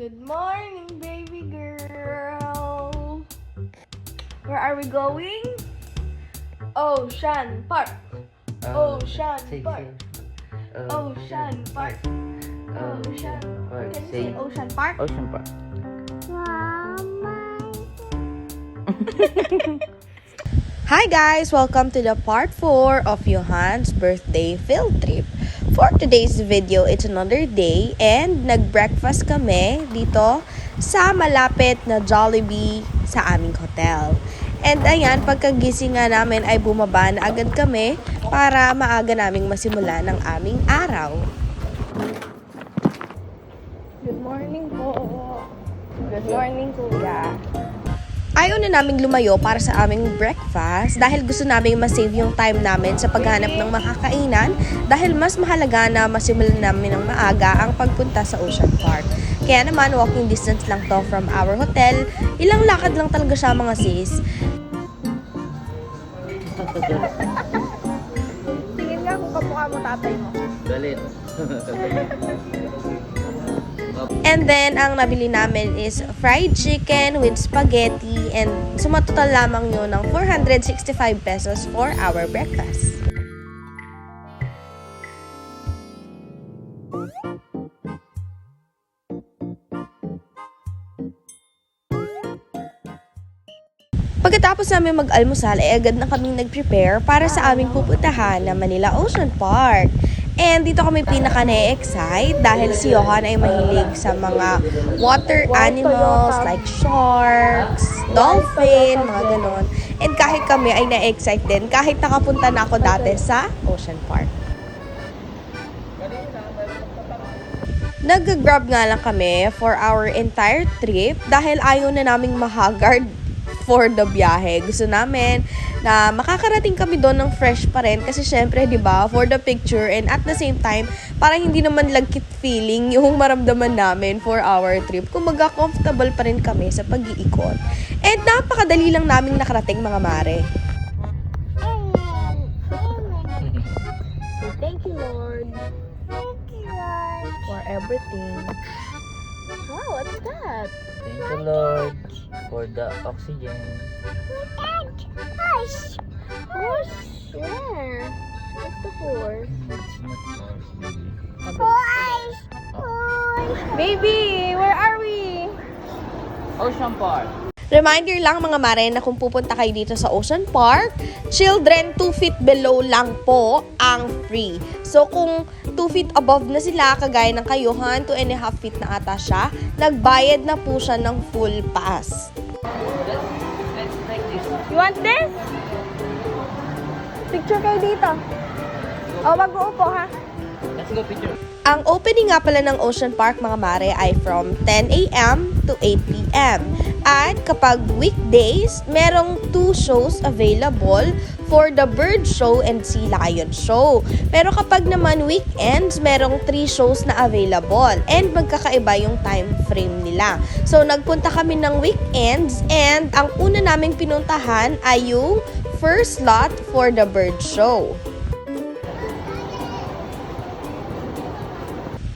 Good morning, baby girl. Where are we going? Ocean Park. Ocean Park. Ocean Park. Ocean Park. Can you say Ocean Park? Ocean Park. Hi guys! Welcome to the part 4 of Johan's birthday field trip. For today's video, it's another day and nag-breakfast kami dito sa malapit na Jollibee sa aming hotel. And ayan, pagkagising nga namin ay bumaba na agad kami para maaga naming masimula ng aming araw. Good morning po. Good morning, kuya. Ayaw na naming lumayo para sa aming breakfast dahil gusto naming masave yung time namin sa paghanap ng makakainan dahil mas mahalaga na masimulan namin ng maaga ang pagpunta sa Ocean Park. Kaya naman, walking distance lang to from our hotel. Ilang lakad lang talaga siya mga sis. Tingin nga kung kamukha mo tatay mo. Galit. And then, ang nabili namin is fried chicken with spaghetti and sumatotal lamang yun ng 465 pesos for our breakfast. Pagkatapos namin mag-almusal, ay agad na kaming nag-prepare para sa aming pupuntahan na Manila Ocean Park. And dito kami pinaka na-excite dahil si Johan ay mahilig sa mga water animals like sharks, dolphin, mga ganon. And kahit kami ay na-excite din kahit nakapunta na ako dati sa Ocean Park. Nag-grab nga lang kami for our entire trip dahil ayaw na naming mahagard for the biyahe. Gusto namin na makakarating kami doon ng fresh pa rin kasi syempre, di ba, for the picture and at the same time, para hindi naman lagkit feeling yung maramdaman namin for our trip. Kumaga comfortable pa rin kami sa pag-iikot. And napakadali lang naming nakarating mga mare. So, thank you, Lord. Thank you, Lord. For everything. Wow, what's that? Thank you, Lord, for the oxygen. Hush. Horse? Where? What's the horse? It's not horse, baby. Hush. Hush. Baby, where are we? Ocean Park. Reminder lang mga mare na kung pupunta kayo dito sa Ocean Park, children 2 feet below lang po ang free. So kung 2 feet above na sila, kagaya ng kayuhan, 2.5 feet na ata siya, nagbayad na po siya ng full pass. You want this? Picture kayo dito. O, mag-uupo ha. Let's go picture. Ang opening nga pala ng Ocean Park mga mare ay from 10 a.m. to 8 p.m. At kapag weekdays, merong 2 shows available for the bird show and sea lion show. Pero kapag naman weekends, merong 3 shows na available and magkakaiba yung time frame nila. So nagpunta kami ng weekends and ang una naming pinuntahan ay yung first slot for the bird show.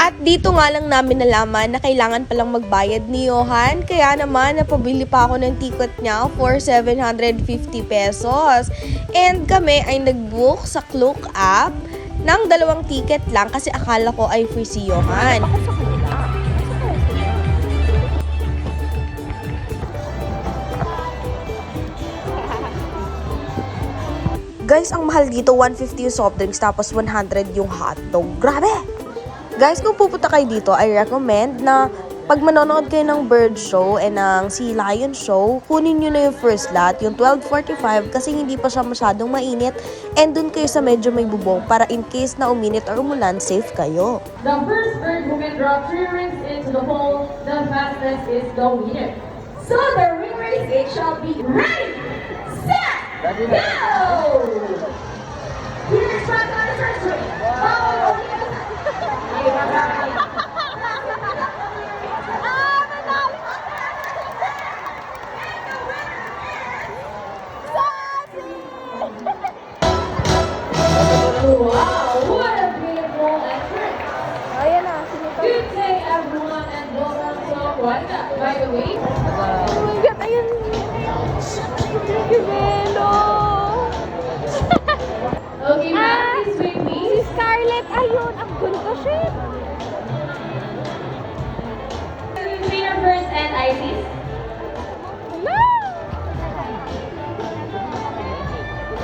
At dito nga lang namin nalaman na kailangan palang magbayad ni Johan. Kaya naman, napabili pa ako ng ticket niya for 750 pesos. And kami ay nag-book sa Klook app ng 2 ticket lang kasi akala ko ay free si Johan. Guys, ang mahal dito, 150 yung soft drinks tapos 100 yung hotdog. Grabe! Guys, kung pupunta kayo dito, I recommend na pag manonood kayo ng bird show and ng sea lion show, kunin nyo na yung first lot, yung 12:45 kasi hindi pa siya masyadong mainit and dun kayo sa medyo may bubong para in case na uminit or umulan, safe kayo. The first bird who can drop 3 rings into the hole, the fastest is the winner. So the ring race, it shall be ready, set, go! Here's back on the first ring. Oh, yes. Wow, what a beautiful entrance. Ayan na, sige to. Good day, everyone, and welcome to one, by the way. Oh my God, ayun. Gemelo. Okay, ma'am, please wait, Si please. Scarlett, ayun. Ang ganda siya. Fingerprints and IDs.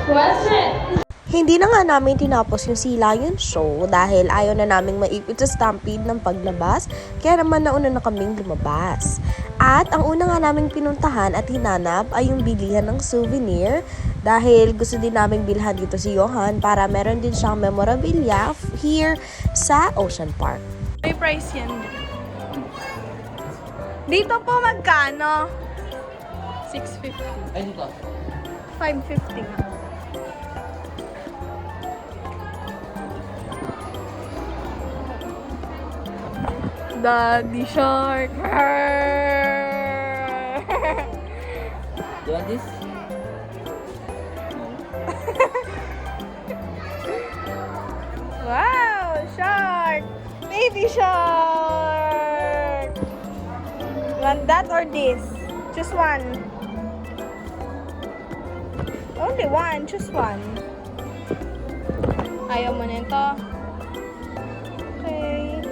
Question. Hindi na nga namin tinapos yung Sea Lion show dahil ayaw na naming maipit sa stampede ng paglabas, kaya naman nauna na kaming lumabas. At ang una nga naming pinuntahan at hinanap ay yung bilihan ng souvenir dahil gusto din naming bilhan dito si Johan para meron din siyang memorabilia here sa Ocean Park. May price yan. Dito po magkano? 650. Ay, dito. 550 nga. Daddy Shark. Do you want this? Wow, shark. Baby shark. You want that or this? Choose one. Only one. Choose one. Ayaw mo nito. Okay.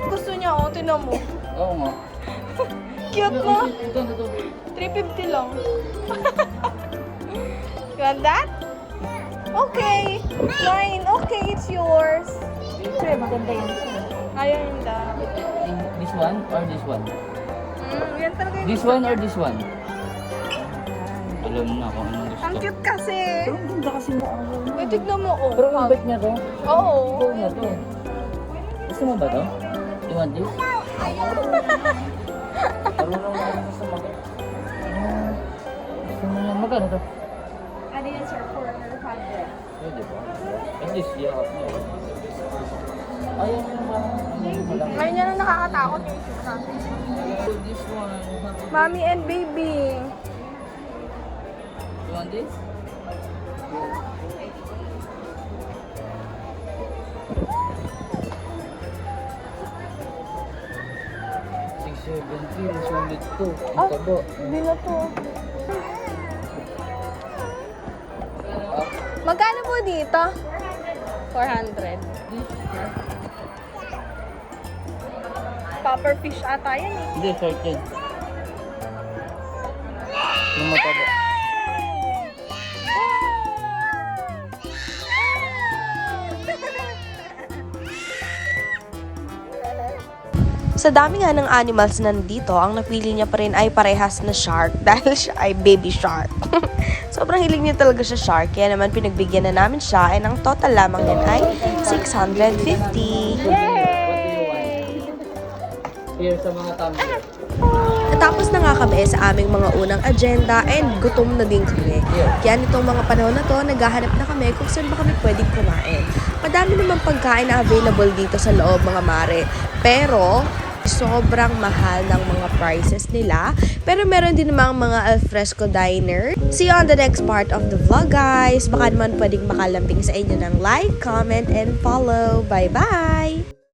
Gusto niya, oh. Tinan mo. Oo nga. Cute, no? Ito. 350 lang. You want that? Okay. Fine. Okay, it's yours. Siyempre, maganda yan. Ayaw hindi. This one or this one? Yan talaga yung This one or this one? Alam na kung anong gusto. Ang cute kasi. Pero ang ganda kasi mo. Uy, tignan mo, oh. Pero ang bait niya to. Oo. Ikaw na to. Gusto mo ba to? You want this? Marunong na ako sa mga. Gusto mo yan. Magkano to? Ano yan, sir? 400. Pwede ba? At least, yeah. Ayaw mo ba? Ngayon yan ang nakakatakot yung isa. This one. Mommy and baby. You want this? $670, sulit to. Ang taba. Hindi na to. Magkano po dito? 400. Popper fish ata yan eh. Hindi, short yan. Yung mataba. Sa dami nga ng animals na nandito, ang napili niya pa rin ay parehas na shark dahil siya ay baby shark. Sobrang hilig niya talaga sa shark, kaya naman pinagbigyan na namin siya and ang total lamang yan ay 650. Here sa mga tumbler. Natapos na nga kami sa aming mga unang agenda and gutom na din kami. Kaya nitong mga panahon na to, naghahanap na kami kung saan ba kami pwedeng kumain. Madami namang pagkain na available dito sa loob, mga mare. Pero sobrang mahal ng mga prices nila. Pero meron din namang mga alfresco diner. See you on the next part of the vlog, guys. Baka naman pwedeng makalambing sa inyo ng like, comment, and follow. Bye-bye!